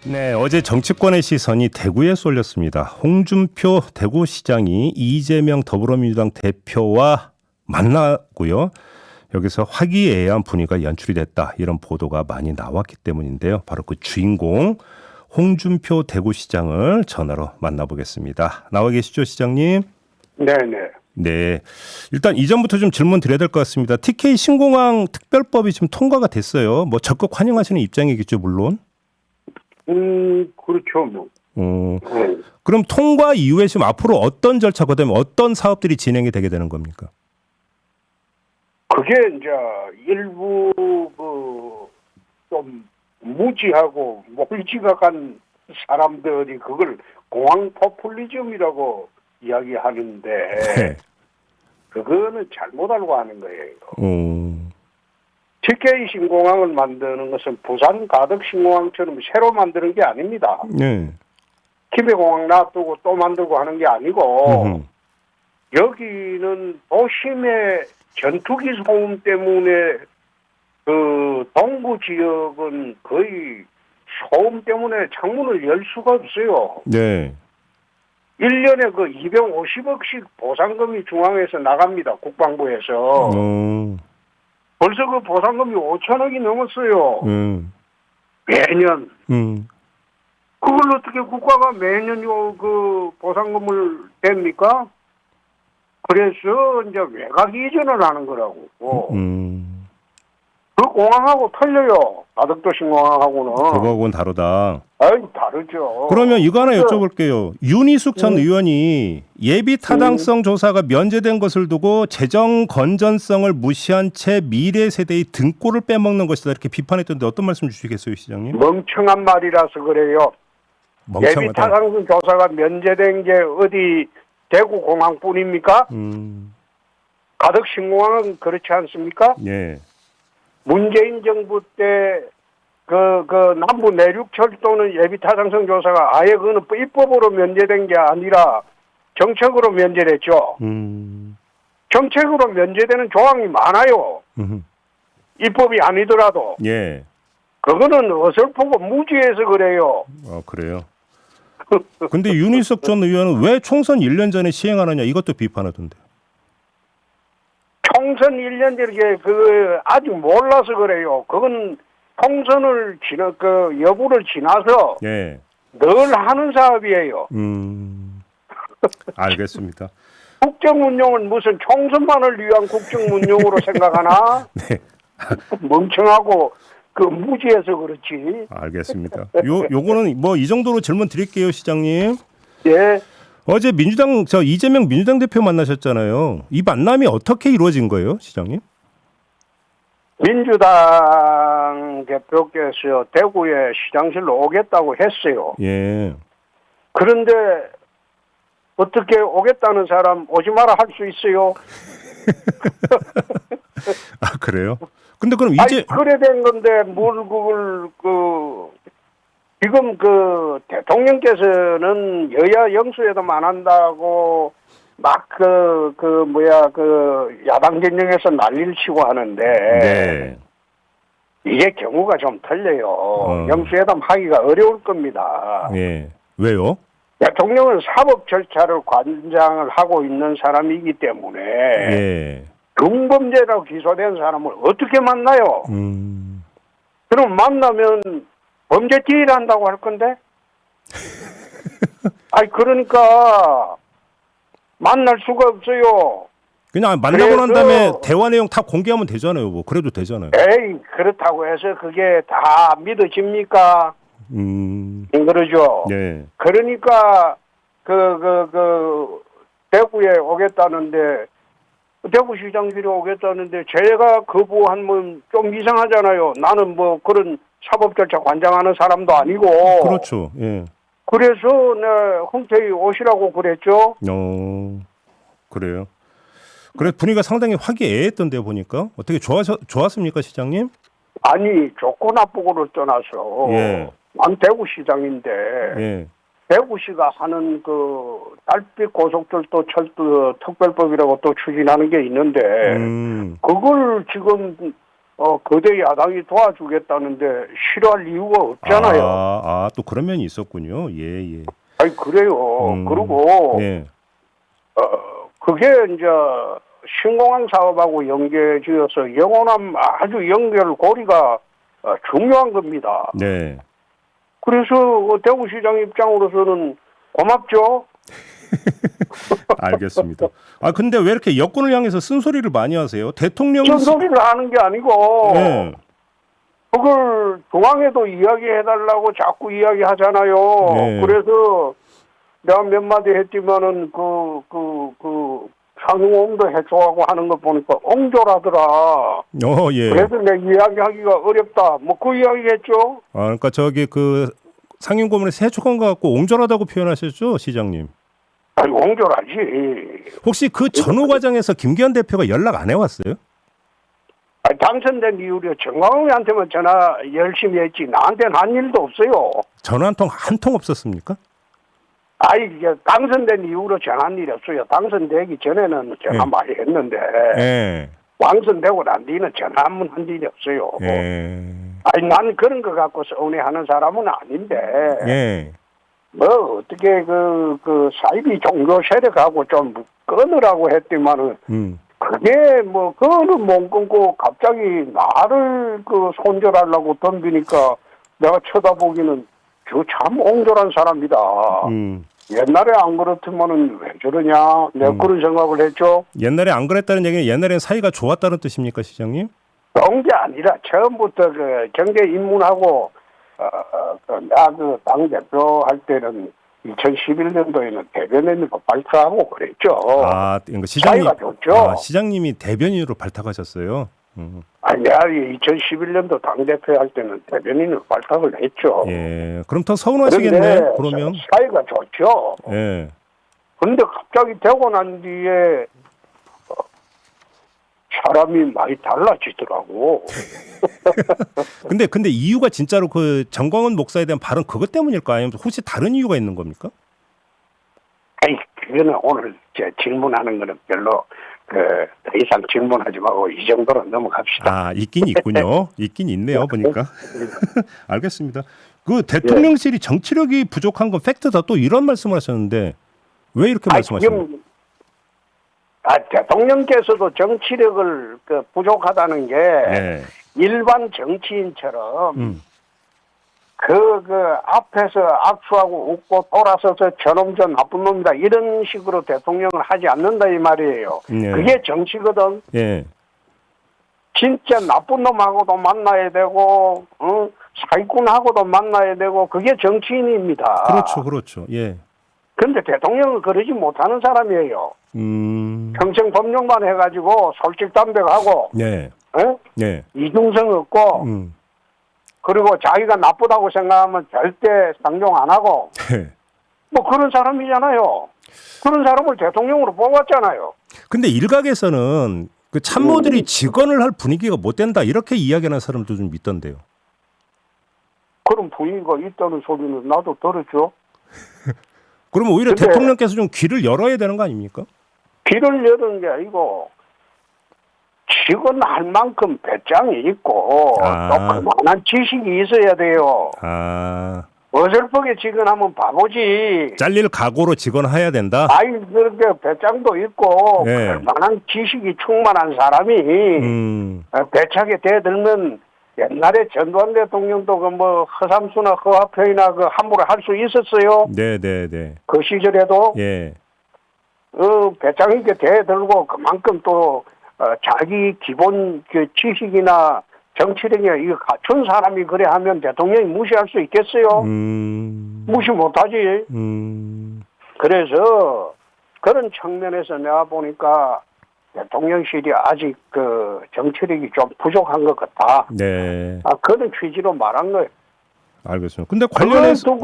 네, 어제 정치권의 시선이 대구에 쏠렸습니다. 홍준표 대구시장이 이재명 더불어민주당 대표와 만나고요. 여기서 화기애애한 분위기가 연출이 됐다. 이런 보도가 많이 나왔기 때문인데요. 바로 그 주인공 홍준표 대구시장을 전화로 만나보겠습니다. 나와 계시죠, 시장님? 네네. 네. 일단 이전부터 좀 질문 드려야 될 것 같습니다. TK 신공항 특별법이 지금 통과가 됐어요. 뭐 적극 환영하시는 입장이겠죠, 물론. 그렇죠, 뭐. 그럼 통과 이후에 지금 앞으로 어떤 절차, 그다음에 어떤 사업들이 진행이 되게 되는 겁니까? 그게 이제 일부 좀 무지하고 몰지각한 사람들이 그걸 공항 포퓰리즘이라고 이야기하는데 네. 그거는 잘못 알고 하는 거예요. TK 신공항을 만드는 것은 부산 가덕 신공항처럼 새로 만드는 게 아닙니다. 네. 김해공항 놔두고 또 만들고 하는 게 아니고 여기는 도심의 전투기 소음 때문에 그 동구 지역은 거의 소음 때문에 창문을 열 수가 없어요. 네. 1년에 그 250억씩 보상금이 중앙에서 나갑니다. 국방부에서. 벌써 그 보상금이 5천억이 넘었어요. 매년. 그걸 어떻게 국가가 매년 그 보상금을 댑니까? 그래서 이제 외곽 이전을 하는 거라고. 그 공항하고 틀려요. 가덕도 신공항하고는. 그거하고는 다르다. 아이, 다르죠. 그러면 이거 하나 여쭤볼게요. 윤희숙 전 의원이 예비 타당성 조사가 면제된 것을 두고 재정 건전성을 무시한 채 미래 세대의 등골을 빼먹는 것이다 이렇게 비판했던데 어떤 말씀 주시겠어요, 시장님? 멍청한 말이라서 그래요. 멍청하다. 예비 타당성 조사가 면제된 게 어디 대구 공항뿐입니까? 가덕 신공항은 그렇지 않습니까? 예. 문재인 정부 때 그 남부 내륙 철도는 예비 타당성 조사가 아예 그거는 입법으로 면제된 게 아니라 정책으로 면제됐죠. 정책으로 면제되는 조항이 많아요. 입법이 아니더라도. 예. 그거는 어설프고 무지해서 그래요. 그래요. 근데 윤희숙 전 의원은 왜 총선 1년 전에 시행하느냐 이것도 비판하던데. 총선 1년 전에 아직 몰라서 그래요. 그건 총선을 여부를 지나서 예. 늘 하는 사업이에요. 알겠습니다. 국정운용은 무슨 총선만을 위한 국정운용으로 생각하나? 네. 멍청하고 무지해서 그렇지. 알겠습니다. 요거는 뭐 이 정도로 질문 드릴게요, 시장님. 예. 어제 이재명 민주당 대표 만나셨잖아요. 이 만남이 어떻게 이루어진 거예요, 시장님? 민주당 대표께서 대구에 시장실로 오겠다고 했어요. 예. 그런데 어떻게 오겠다는 사람 오지 마라 할 수 있어요? 아, 그래요? 근데 그럼 이제 그래 된 건데 뭘 그걸 지금 대통령께서는 여야 영수회담 안 한다고 막 야당 진영에서 난리를 치고 하는데 네. 이게 경우가 좀 틀려요. 영수회담 하기가 어려울 겁니다. 예. 왜요? 대통령은 사법 절차를 관장을 하고 있는 사람이기 때문에 예. 중범죄라고 기소된 사람을 어떻게 만나요? 그럼 만나면 범죄 기일한다고 할 건데? 그러니까 만날 수가 없어요. 그냥 만나고 난 다음에 대화 내용 다 공개하면 되잖아요. 뭐 그래도 되잖아요. 에이, 그렇다고 해서 그게 다 믿어집니까? 그러죠. 네. 그러니까 대구에 오겠다는데 대구시장들이 오겠다는데 제가 거부하면 좀 이상하잖아요. 나는 뭐 그런 사법 절차 관장하는 사람도 아니고. 그렇죠. 예. 그래서 흔쾌히 오시라고 그랬죠. 그래요. 그래 분위기가 상당히 화기애애했던데 보니까 어떻게 좋았습니까, 시장님? 아니 좋고 나쁘고를 떠나서 예. 난 대구시장인데 예. 대구시가 하는 달빛 고속철도 철도 특별법이라고 또 추진하는 게 있는데 그걸 지금 거대 야당이 도와주겠다는데 싫어할 이유가 없잖아요. 또 그런 면이 있었군요. 예, 예. 아니 그래요. 그리고 예. 그게 이제 신공항 사업하고 연계지어서 영원한 아주 연결고리가 중요한 겁니다. 네. 그래서 대구시장 입장으로서는 고맙죠. 알겠습니다. 근데 왜 이렇게 여권을 향해서 쓴소리를 많이 하세요? 대통령이 쓴소리를 하는 게 아니고 네. 그걸 중앙에도 이야기해달라고 자꾸 이야기하잖아요. 네. 그래서 내가 몇 마디 했지만은 상용호응도 해소하고 하는 거 보니까 옹졸하더라. 예. 그래서 내 이야기하기가 어렵다. 뭐 그 이야기했죠. 그러니까 저기 그 상임고문에서 해촉한 것 같고 옹졸하다고 표현하셨죠, 시장님? 아니 옹졸하지. 혹시 그 전후 과정에서 김기현 대표가 연락 안 해왔어요? 아니, 당선된 이후로 정광훈한테만 전화 열심히 했지 나한테는 한 일도 없어요. 전화 한 통 없었습니까? 아이 이게 당선된 이후로 전화한 일이 없어요. 당선되기 전에는 전화 많이 했는데 예. 당선되고 난 뒤는 전화 한 번 한 일이 없어요. 예. 아니 나는 그런 거 갖고 서운해하는 사람은 아닌데 예. 뭐 어떻게 그 사이비 종교 세력하고 좀 끊으라고 했더만은 그게 뭐 그거는 못 끊고 갑자기 나를 그 손절하려고 덤비니까 내가 쳐다보기는 저 참 옹졸한 사람이다. 옛날에 안 그렇더만은 왜 저러냐 내가 그런 생각을 했죠. 옛날에 안 그랬다는 얘기는 옛날엔 사이가 좋았다는 뜻입니까, 시장님? 그런 게 아니라 처음부터 그 경제 입문하고 나 그 당 대표 할 때는 2011년도에는 대변인으로 발탁하고 그랬죠. 그러니까 시장님, 사이가 좋죠. 시장님이 대변인으로 발탁하셨어요. 아니, 내가 2011년도 당대표 할 때는 대변인으로 발탁을 했죠. 예. 그럼 더 서운하시겠네, 그러면. 사이가 좋죠. 예. 그런데 갑자기 되고 난 뒤에 사람이 많이 달라지더라고. 근데 이유가 진짜로 그 정광훈 목사에 대한 발언 그것 때문일까? 아니면 혹시 다른 이유가 있는 겁니까? 아니, 그거는 오늘 질문하는 거는 별로 더 이상 질문하지 말고 이 정도로 넘어갑시다. 있긴 있군요. 있긴 있네요, 보니까. 알겠습니다. 그 대통령실이 정치력이 부족한 건 팩트다. 또 이런 말씀을 하셨는데 왜 이렇게 말씀하시나요? 대통령께서도 정치력을 부족하다는 게 일반 정치인처럼 앞에서 악수하고 웃고 돌아서서 저놈 저 나쁜 놈이다 이런 식으로 대통령을 하지 않는다 이 말이에요. 그게 정치거든. 진짜 나쁜 놈하고도 만나야 되고 사기꾼하고도 만나야 되고 그게 정치인입니다. 그렇죠. 예. 그런데 대통령은 그러지 못하는 사람이에요. 평생 법령만 해가지고 솔직담백하고 이중성 없고 그리고 자기가 나쁘다고 생각하면 절대 상종 안 하고 뭐 그런 사람이잖아요. 그런 사람을 대통령으로 뽑았잖아요. 근데 일각에서는 그 참모들이 직언을 할 분위기가 못 된다 이렇게 이야기하는 사람도 좀 있던데요. 그런 분위기가 있다는 소리는 나도 들었죠. 그러면 오히려 대통령께서 좀 귀를 열어야 되는 거 아닙니까? 귀를 여는 게 아니고 직언할 만큼 배짱이 있고 또 그만한 지식이 있어야 돼요. 어설프게 직언하면 바보지. 잘릴 각오로 직언해야 된다? 그렇게 배짱도 있고 그만한 지식이 충만한 사람이 배차게 대들면 옛날에 전두환 대통령도 허삼수나 허화표이나 함부로 할 수 있었어요. 네네네. 그 시절에도 배짱 있게 대들고 그만큼 또 자기 기본 지식이나 정치력이 이거 갖춘 사람이 그래 하면 대통령이 무시할 수 있겠어요? 무시 못하지. 그래서 그런 측면에서 내가 보니까 대통령실이 아직 정치력이 좀 부족한 것 같다. 그런 취지로 말한 거예요. 알겠습니다. 근데 관련해서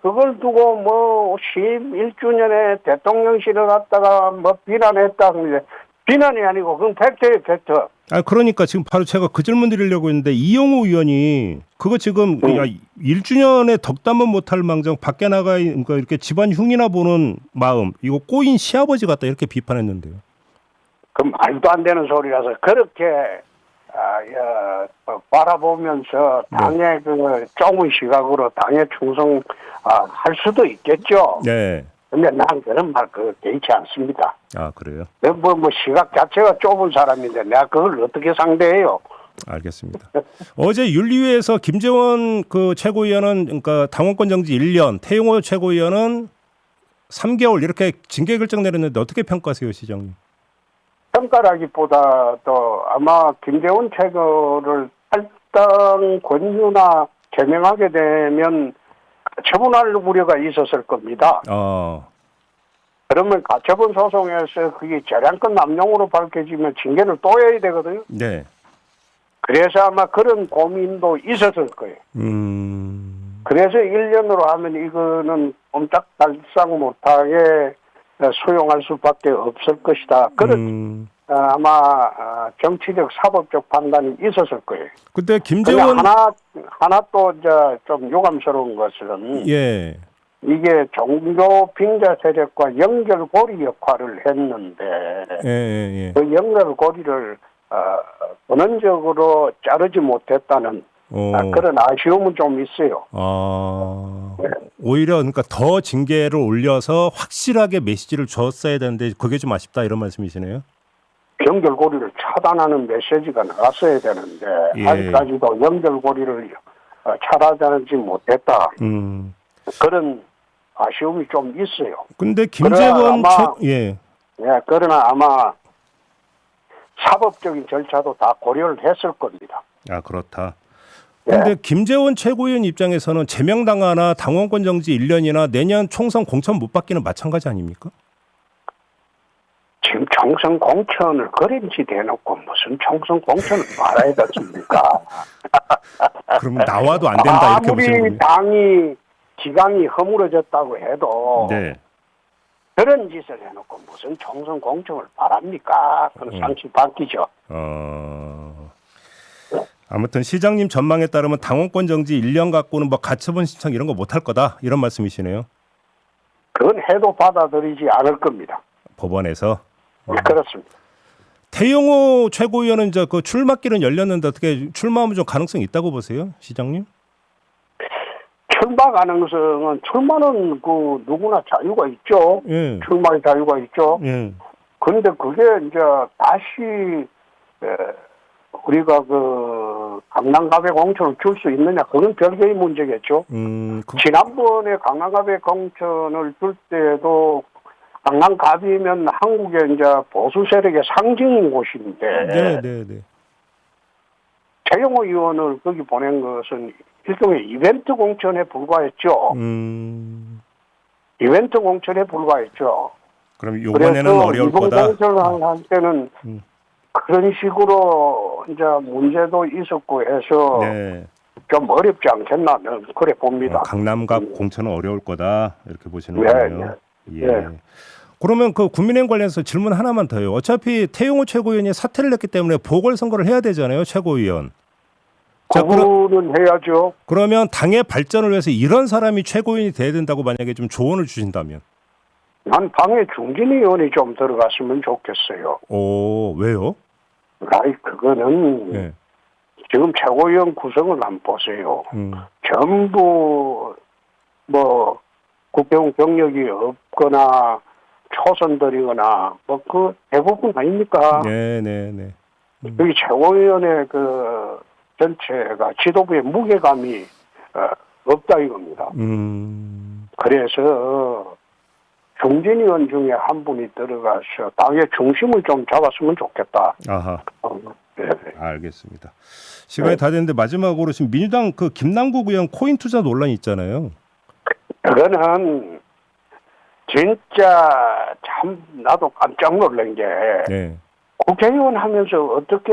그걸 두고 11주년에 대통령실을 갖다가 비난했다. 비난이 아니고 그건 팩트예요, 팩트. 그러니까 지금 바로 제가 그 질문 드리려고 했는데 이영호 의원이 그거 지금 1주년에 덕담은 못할 망정 밖에 나가 이렇게 집안 흉이나 보는 마음 이거 꼬인 시아버지 같다 이렇게 비판했는데요. 그 말도 안 되는 소리라서 그렇게 바라보면서 당의 그 좁은 시각으로 당에 충성할 수도 있겠죠. 네. 근데 난 그런 말 개의치 않습니다. 아, 그래요? 뭐 시각 자체가 좁은 사람인데 내가 그걸 어떻게 상대해요? 알겠습니다. 어제 윤리위에서 김재원 그 최고위원은 그러니까 당원권 정지 1년, 태용호 최고위원은 3개월 이렇게 징계 결정 내렸는데 어떻게 평가하세요, 시장님? 평가라기보다도 아마 김재원 최고를 탈당 권유나 제명하게 되면 처분할 우려가 있었을 겁니다. 그러면 가처분 소송에서 그게 재량권 남용으로 밝혀지면 징계를 또 해야 되거든요. 네. 그래서 아마 그런 고민도 있었을 거예요. 그래서 1년으로 하면 이거는 옴짝달싹 못하게 수용할 수밖에 없을 것이다. 그런 아마 정치적 사법적 판단이 있었을 거예요. 근데 김재원 하나 또 좀 유감스러운 것은 예. 이게 종교 빙자 세력과 연결고리 역할을 했는데 예. 그 연결고리를 본원적으로 자르지 못했다는 그런 아쉬움은 좀 있어요. 네. 오히려 그러니까 더 징계를 올려서 확실하게 메시지를 줬어야 되는데 그게 좀 아쉽다 이런 말씀이시네요. 연결고리를 차단하는 메시지가 나갔어야 되는데 아직까지도 연결고리를 차단하지 못했다. 그런 아쉬움이 좀 있어요. 근데 김재원 그러나 아마 사법적인 절차도 다 고려를 했을 겁니다. 아, 그렇다. 근데 김재원 최고위원 입장에서는 제명당하나 당원권 정지 1년이나 내년 총선 공천 못 받기는 마찬가지 아닙니까? 지금 총선 공천을 그림지 대놓고 무슨 총선 공천을 말아야 되겠습니까? 그러면 나와도 안 된다 이렇게 보시는 아무리 당이 기강이 허물어졌다고 해도 그런 짓을 해놓고 무슨 총선 공천을 바랍니까? 그런 상식 바뀌죠. 아무튼 시장님 전망에 따르면 당원권 정지 1년 갖고는 뭐 가처분 신청 이런 거 못할 거다 이런 말씀이시네요. 그건 해도 받아들이지 않을 겁니다. 법원에서. 그렇습니다. 태용호 최고위원은 그 출마길은 열렸는데 어떻게 출마하면 좀 가능성이 있다고 보세요, 시장님? 출마 가능성은 출마는 그 누구나 자유가 있죠. 출마의 자유가 있죠. 그런데 그게 이제 다시 우리가 그 강남갑에 공천을 줄 수 있느냐 그건 별개의 문제겠죠. 지난번에 강남갑에 공천을 줄 때도 강남갑이면 한국의 이제 보수 세력의 상징인 곳인데. 최영호 의원을 거기 보낸 것은 일종의 이벤트 공천에 불과했죠. 이벤트 공천에 불과했죠. 그럼 이번에는 어려울 거다. 이번 공천을 할 때는 그런 식으로 이제 문제도 있었고 해서 좀 어렵지 않겠나 그래 봅니다. 강남갑 공천은 어려울 거다 이렇게 보시는 거예요. 그러면 그 국민의힘 관련해서 질문 하나만 더요. 어차피 태용호 최고위원이 사퇴를 했기 때문에 보궐선거를 해야 되잖아요, 최고위원. 그거는 해야죠. 그러면 당의 발전을 위해서 이런 사람이 최고위원이 돼야 된다고 만약에 좀 조언을 주신다면? 난 당에 중진 의원이 좀 들어갔으면 좋겠어요. 왜요? 그거는 지금 최고위원 구성을 한번 보세요. 전부 뭐 국회의원 경력이 없거나 초선들이거나 뭐 그 대부분 아닙니까? 여기 최고위원의 그 전체가 지도부의 무게감이 없다 이겁니다. 그래서 중진 의원 중에 한 분이 들어가서 당의 중심을 좀 잡았으면 좋겠다. 알겠습니다. 시간이 다 됐는데 마지막으로 지금 민주당 그 김남국 의원 코인 투자 논란이 있잖아요. 그거는 진짜 참 나도 깜짝 놀란 게 국회의원 하면서 어떻게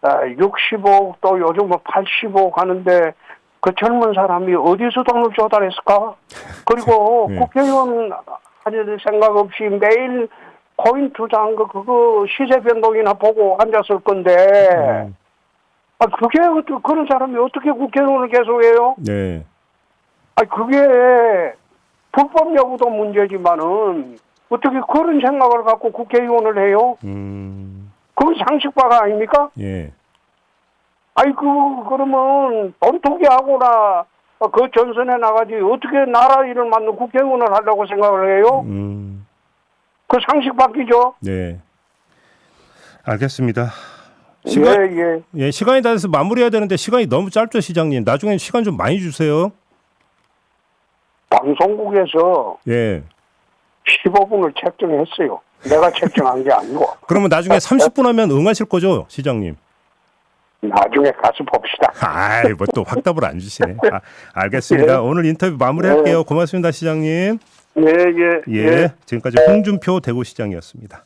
60억 또 요즘 뭐 80억 하는데 그 젊은 사람이 어디서 돈을 조달했을까? 그리고 국회의원 하실 생각 없이 매일 코인 투자한 거 그거 시세 변동이나 보고 앉았을 건데 그게 그런 사람이 어떻게 국회의원을 계속해요? 그게 불법 여부도 문제지만은 어떻게 그런 생각을 갖고 국회의원을 해요? 그건 상식바가 아닙니까? 아이고, 그러면 돈투기 하거나 그 전선에 나가지 어떻게 나라 일을 맡는 국회의원을 하려고 생각을 해요? 그 상식 바뀌죠? 네. 알겠습니다. 예. 시간이 다 돼서 마무리해야 되는데 시간이 너무 짧죠, 시장님. 나중에 시간 좀 많이 주세요. 방송국에서 예. 15분을 책정했어요. 내가 책정한 게 아니고. 그러면 나중에 30분 하면 응하실 거죠, 시장님? 나중에 가서 봅시다. 아이, 뭐 또 확답을 안 주시네. 알겠습니다. 예. 오늘 인터뷰 마무리할게요. 고맙습니다, 시장님. 예. 지금까지 홍준표 대구시장이었습니다.